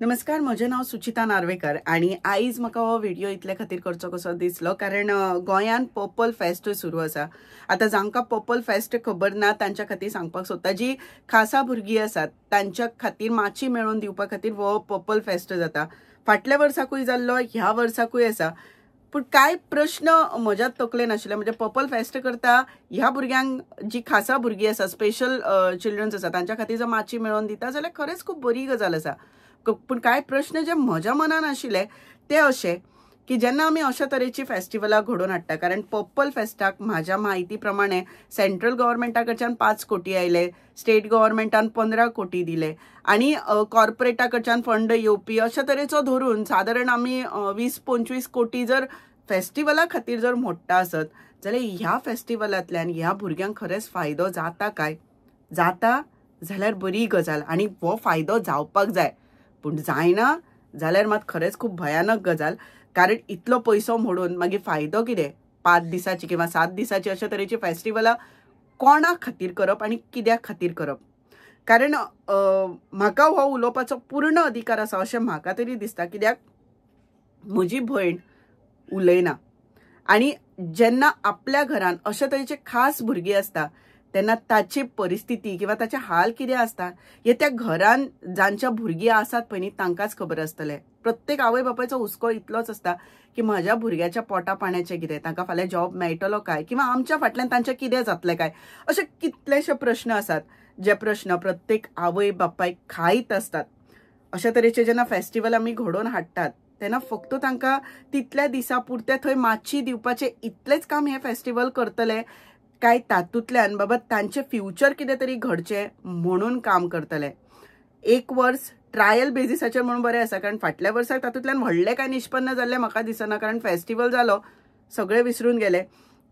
नमस्कार, म्हजें नांव सुचिता नार्वेकर आणि आयज म्हाका हो व्हिडिओ इतले खातीर करचो कसो दिसलो कारण गोंयान पर्पल फेस्ट सुरू आसा। आतां जांकां पर्पल फेस्ट खबर ना तांच्या खातीर सांगपाक सोदता, जी खासा भुरगीं आसात तांच्या खातीर माची मेळोवन दिवपा खातीर हो पर्पल फेस्ट जाता। फाटल्या वर्साकूय जाल्लो, ह्या वर्साकूय आसा। पूण कांय प्रश्न म्हज्या तकलेन आशिल्ले, म्हणजे पर्पल फेस्ट करता ह्या भुरग्यांक जी खासा भुरगीं आसा, स्पेशल चिल्ड्रन्स आसा, तांच्या खातीर जर माची मेळोवन दिता जाल्यार खरेंच खूब बरी गजाल आसा। पूण कांय प्रश्न जे म्हज्या मनान आशिल्ले ते अशे की जेन्ना आमी अशा तरेची फेस्टिवलां घडोवन हाडटा, कारण पर्पल फेस्टाक म्हाज्या म्हायती प्रमाणे सेंट्रल गव्हर्मेंटा कडच्यान 5 कोटी आयले, स्टेट गव्हर्मेंटान 15 कोटी दिले आणि कॉर्पोरेटा कडच्यान फंड येवपी अशा तरेचो धरून सादारण आमी 20-25 कोटी जर फेस्टिवला खातीर जर मोडटा आसत जाल्यार ह्या फेस्टिवलांतल्यान ह्या भुरग्यांक खरेंच फायदो जाता काय? जाता जाल्यार बरी गजाल आणि हो फायदो जावपाक जाय। पूण जायना जाल्यार मात खरेंच खूब भयानक गजाल, कारण इतलो पयसो मोडून मागीर फायदो कितें? 5 दिसाची किंवा 7 दिसाची अशा तरेची फेस्टिवलां कोणा खातीर करप आणि कित्याक खातीर करप? कारण म्हाका हो उलोवपाचो पूर्ण अधिकार आसा अशें म्हाका तरी दिसता, कित्याक म्हजी भयण उलयना आणि जेन्ना आपल्या घरान अशा तरेचे खास भुरगीं आसता तेन्ना ताची परिस्थिती किंवा ताचे हाल कितें आसता हे त्या घरान जांच्या भुरगीं आसात पळय न्ही तांकांच खबर आसतलें। प्रत्येक आवय बापायचो हुस्को इतलोच आसता की म्हज्या भुरग्याच्या पोटा पाण्याचें कितें, तांकां फाल्यां जॉब मेळटलो काय, किंवा आमच्या फाटल्यान तांचें कितें जातलें काय, अशे कितलेशे प्रश्न आसात जे प्रश्न प्रत्येक आवय बापायक खायत असतात। अशा तरेचे जेन्ना फेस्टिवल आमी घडोवन हाडटात तेन्ना फक्त तांकां तितल्या दिसा पुरते थंय माची दिवपाचे इतलेच काम हे फेस्टिवल करतले काय तातूंतल्यान बाबा तांचे फ्युचर कितें तरी घडचें म्हणून काम करतले? एक वर्स ट्रायल बेसिसाचेर म्हणून बरें आसा, कारण फाटल्या वर्साक तातूंतल्यान व्हडलें काय निष्पन्न जाल्लें म्हाका दिसना, कारण फेस्टिवल जालो सगळे विसरून गेले।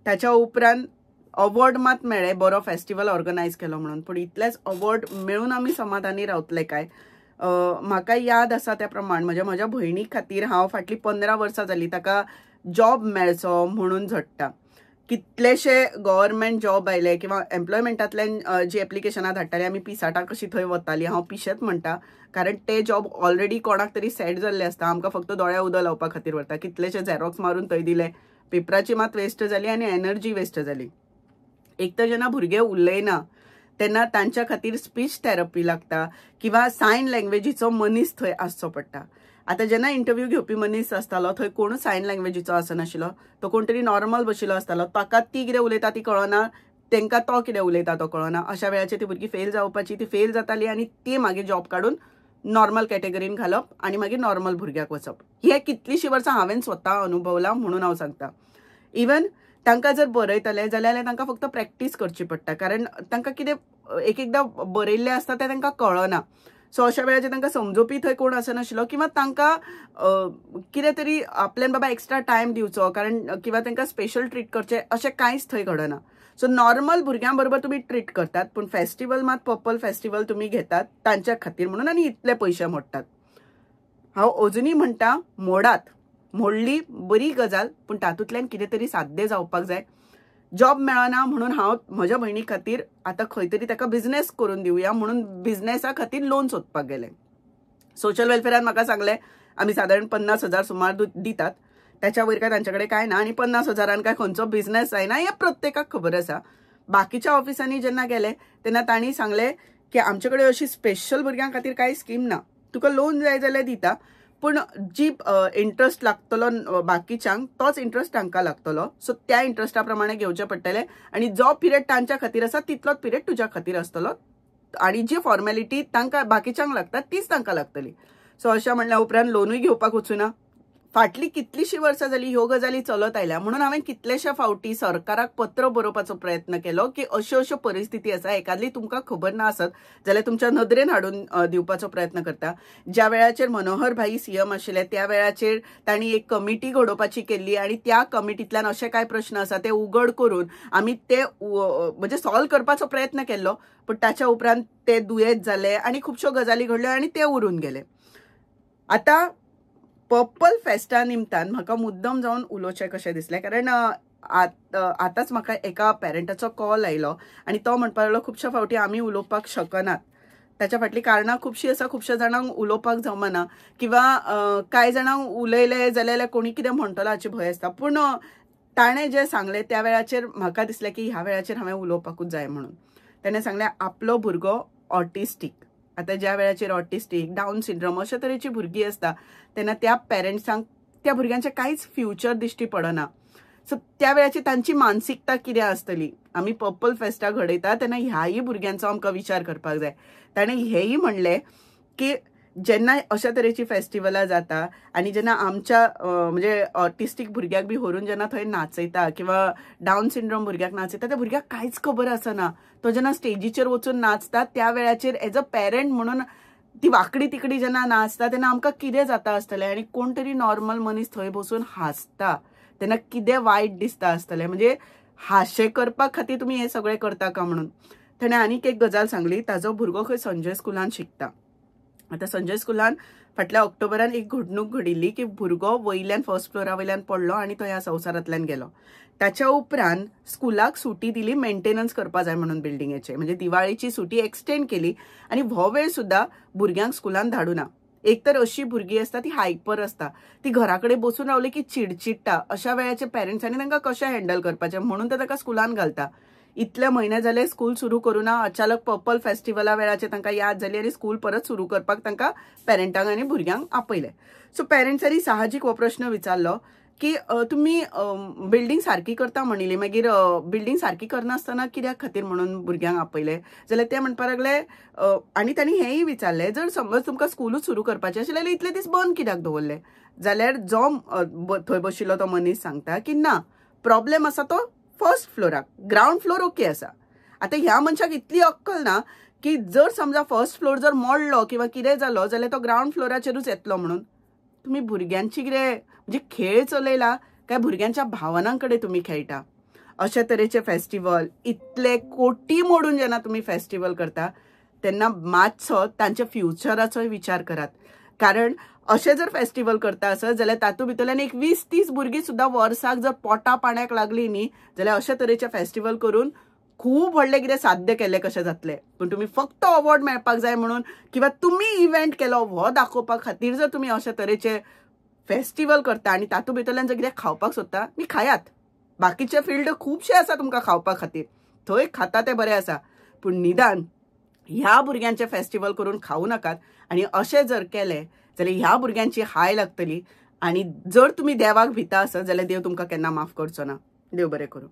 ताच्या उपरांत अवॉर्ड मात मेळ्ळे बरो फेस्टिवल ऑर्गनायज केलो म्हणून, पूण इतलेच अवॉर्ड मेळून आमी समाधानी रावतले काय? म्हाका याद आसा त्या प्रमाण म्हज्या भयणी खातीर हांव फाटली 15 वर्सां जाली ताका जॉब मेळचो म्हणून झडटा। कितलेशे गव्हर्मेंट जॉब आयले किंवा एम्प्लॉयमेंटांतल्यान जी एप्लिकेशनां धाडटाली आमी पिसाटा कशी थंय वताली, हांव पिशेत म्हणटा, कारण ते जॉब ऑलरेडी कोणाक तरी सेट जाल्ले आसता, आमकां फक्त दोळ्या उदक लावपा खातीर व्हरता। कितलेशे झेरॉक्स मारून थंय दिले, पेपराची मात वेस्ट जाली आनी एनर्जी वेस्ट जाली। एक तर जेन्ना भुरगे उलयना तेन्ना तांच्या खातीर स्पीच थेरपी लागता किंवा सायन लँग्वेजीचो मनीस थंय आसचो पडटा। आता जेन्ना इंटरव्यू घेवपी मनीस आसतालो थंय कोण सायन लँग्वेजीचो आसनाशिल्लो, तो कोण तरी नॉर्मल बशिल्लो आसतालो, ताका ती कितें उलयता ती कळना, तांकां तो कितें उलयता तो कळना। अशा वेळाचेर ती भुरगीं फेल जावपाची, ती फेल जाताली आनी ती मागीर जॉब काडून नॉर्मल कॅटेगरीन घालप आणि मागीर नॉर्मल भुरग्याक वचप। हे कितलीशीं वर्सां हांवें स्वता अनुभवला म्हणून हांव सांगता। इवन तांकां जर बरयतले जाल्यार तांकां फक्त प्रॅक्टीस करची पडटा, कारण तांकां कितें एक एकदां बरयल्लें आसता तें तांकां कळना। सो अशा वेळाचेर तांकां समजोवपी थंय कोण आसनाशिल्लो, किंवा तांकां कितें तरी आपल्यान बाबा एक्स्ट्रा टायम दिवचो, कारण किंवा तांकां स्पेशल ट्रीट करचें अशें कांयच थंय घडना। सो नॉर्मल भुरग्यां बरोबर तुमी ट्रीट करतात, पूण फेस्टिवल मात पर्पल फेस्टिवल तुमी घेतात तांच्या खातीर म्हणून आनी इतले पयशे मोडटात। हांव अजुनी म्हणटा मोडात, मोडली बरी गजाल, पूण तातूंतल्यान कितें तरी साध्य जावपाक जाय। जॉब मेळना म्हणून हांव म्हज्या भयणी खातीर आतां खंय तरी ताका बिझनेस करून दिवया म्हणून बिझनेसा खातीर लोन सोदपाक गेले। सोशल वेलफेरान म्हाका सांगलें आमी सादारण 50,000 सुमार दितात, त्याच्या वयर काय तांच्याकडे काय ना, आनी 50,000 काय खंयचो बिझनेस जायना हे प्रत्येकाक खबर आसा। बाकीच्या ऑफिसांनी जेन्ना गेले तेन्ना तांणी सांगले की आमचे कडेन अशी स्पेशल भुरग्यां खातीर कांय स्कीम ना, तुका लोन जाय जाल्यार दिता, पूण जी इंट्रस्ट लागतलो बाकीच्यांक तोच इंट्रस्ट तांकां लागतलो। सो त्या इंट्रस्टा प्रमाणे घेवचे पडटले आनी जो पिरियड तांच्या खातीर आसा तितलोच पिरियड तुज्या खातीर आसतलो, आणि जी फॉर्मॅलिटी तांकां बाकीच्यांक लागता तीच तांकां लागतली। सो अशें म्हणल्या उपरांत लोनूय घेवपाक वचूना। फाटली कितलीशीं वर्सां जाली ह्यो गजाली चलत आयल्या, म्हणून हांवें कितलेशे फावटी सरकाराक पत्र बरोवपाचो प्रयत्न केलो की अश्यो अश्यो परिस्थिती आसा, एकादली तुमकां खबर ना आसत जाल्यार तुमच्या नदरेन हाडून दिवपाचो प्रयत्न करता। ज्या वेळाचेर मनोहर भाई सीएम आशिल्ले त्या वेळाचेर तांणी एक कमिटी घडोवपाची केल्ली आणि त्या कमिटींतल्यान अशे काय प्रश्न आसा ते उघड करून आमी ते म्हणजे सॉल्व करपाचो प्रयत्न केल्लो, पण ताच्या उपरांत ते दुयेंत जाले आणि खुबश्यो गजाली घडल्यो आणि ते उरून गेले। आता पर्पल फेस्टा निमतान म्हाका मुद्दम जावन उलोवचें कशें दिसलें, कारण आतांच म्हाका एका पेरंटाचो कॉल आयलो आणि तो म्हणपाक लागलो खुबश्या फावटी आमी उलोवपाक शकनात, त्याच्या फाटली कारणां खुबशीं आसा. खुबश्या जाणांक उलोवपाक जमना किंवा कांय जाणांक उलयले जाल्यार कोणी कितें म्हणटलो हाची भंय आसता. पूण ताणें जें सांगलें त्या वेळाचेर म्हाका दिसलें की ह्या वेळाचेर हांवें उलोवपाकूच जाय म्हणून. ताणें सांगलें आपलो भुरगो ऑटिस्टीक. आतां ज्या वेळाचेर ऑटिस्टीक, डावन सिंड्रोम अशा तरेची भुरगीं आसता तेन्ना त्या पेरंट्सांक त्या भुरग्यांचें कांयच फ्युचर दिश्टी पडना. सो त्या वेळाची तांची मानसिकता कितें आसतली. आमी पर्पल फेस्टाक घडयता तेन्ना ह्याही भुरग्यांचो आमकां विचार करपाक जाय. ताणें हेंय म्हणलें की जेन्ना अशा तरेची फेस्टिवलां जाता आनी जेन्ना आमच्या म्हणजे ऑटिस्टीक भुरग्याक बी व्हरून जेन्ना थंय नाचयता किंवा डावन सिंड्रोम भुरग्याक नाचयता त्या भुरग्याक कांयच खबर आसना. तो जेन्ना स्टेजीचेर वचून नाचता त्या वेळाचेर एज अ पेरंट म्हणून ती वाकडी तिकडी जेन्ना नाचता तेन्ना आमकां कितें जाता आसतलें आनी कोण तरी नॉर्मल मनीस थंय बसून हांसता तेन्ना कितें वायट दिसता आसतलें. म्हणजे हास्ये करपा खातीर तुमी हें सगळें करता का म्हणून. ताणें आनीक एक गजाल सांगली. ताजो भुरगो खंय संजय स्कुलान शिकता. आतां संजय स्कुलान फाटल्या ऑक्टोबरान एक घडणूक घडिल्ली की भुरगो वयल्यान फर्स्ट फ्लोरा वयल्यान पडलो आनी तो ह्या संवसारांतल्यान गेलो. ताच्या उपरांत स्कुलाक सुटी दिली मेंटेनन्स करपा जाय म्हणून बिल्डिंगेचे. म्हणजे दिवाळीची सुटी एक्सटेंड केली आनी हो वेळ सुद्दां भुरग्यांक स्कुलान धाडूना. एक तर अशी भुरगीं आसता ती हायपर आसता. ती घरा कडेन बसून रावली की चिडचिडटा. अशा वेळाचे पेरंट्सांनी तांकां कशें हँडल करपाचें म्हणून ते ताका स्कुलान घालता. इतले म्हयने जाले स्कूल सुरू करूना. अचानक पर्पल फेस्टिवला वेळाचेर तांकां याद जाली आनी स्कूल परत सुरू करपाक तांकां पेरंटांक आनी भुरग्यांक आपयलें. सो पेरंट्सांनी साहजीक हो प्रश्न विचारलो की तुमी बिल्डींग सारकी करता म्हणिल्ली मागीर बिल्डींग सारकी करनासतना कित्याक खातीर म्हणून भुरग्यांक आपयलें. जाल्यार ते म्हणपाक लागले आनी तांणी हेंय विचारलें जर समज तुमकां स्कूलूच सुरू करपाचें आशिल्लें जाल्यार इतले दीस बंद कित्याक दवरले. जाल्यार जो थंय बशिल्लो तो मनीस सांगता की ना प्रॉब्लेम आसा तो फर्स्ट फ्लोराक. ग्राउंड फ्लोर ओके आसा. आतां ह्या मनशाक इतली अक्कल ना की जर समजा फर्स्ट फ्लोर जर मोडलो किंवा कितें जालो जाल्यार तो ग्राउंड फ्लोराचेरूच येतलो म्हणून. तुम्ही भुरग्यांची कितें म्हणजे खेळ चलयला काय भुरग्यांच्या भावनांकडे तुम्ही खेळटा. अशा तरेचे फेस्टिवल इतले कोटी मोडून जेन्ना तुम्ही फेस्टिवल करता तेन्ना मातसो तांच्या फ्युचराचो विचार करात. कारण अशें जर फेस्टिवल करता आसत जाल्यार तातूंत भितरल्यान एक 20-30 भुरगीं सुद्दां वर्साक जर पोटा पाण्याक लागली न्ही जाल्यार अशा तरेचे फेस्टिवल करून खूब व्हडलें कितें साध्य केलें कशें जातलें. पूण तुमी फक्त अवॉर्ड मेळपाक जाय म्हणून किंवा तुमी इव्हेंट केलो हो दाखोवपा खातीर जर तुमी अशा तरेचे फेस्टिवल करता आनी तातूंत भितरल्यान जर कितें खावपाक सोदता न्ही खायात. बाकीचे फिल्ड खुबशे आसा तुमकां खावपा खातीर. थंय खाता ते बरें आसा. पूण निदान ह्या भुरग्यांचे फेस्टिवल करून खावू नाकात. आनी अशें जर केलें जाल्यार ह्या भुरग्यांची हाय लागतली. आनी जर तुमी देवाक भिता आसत जाल्यार देव तुमकां केन्ना माफ करचो ना. देव बरें करूं.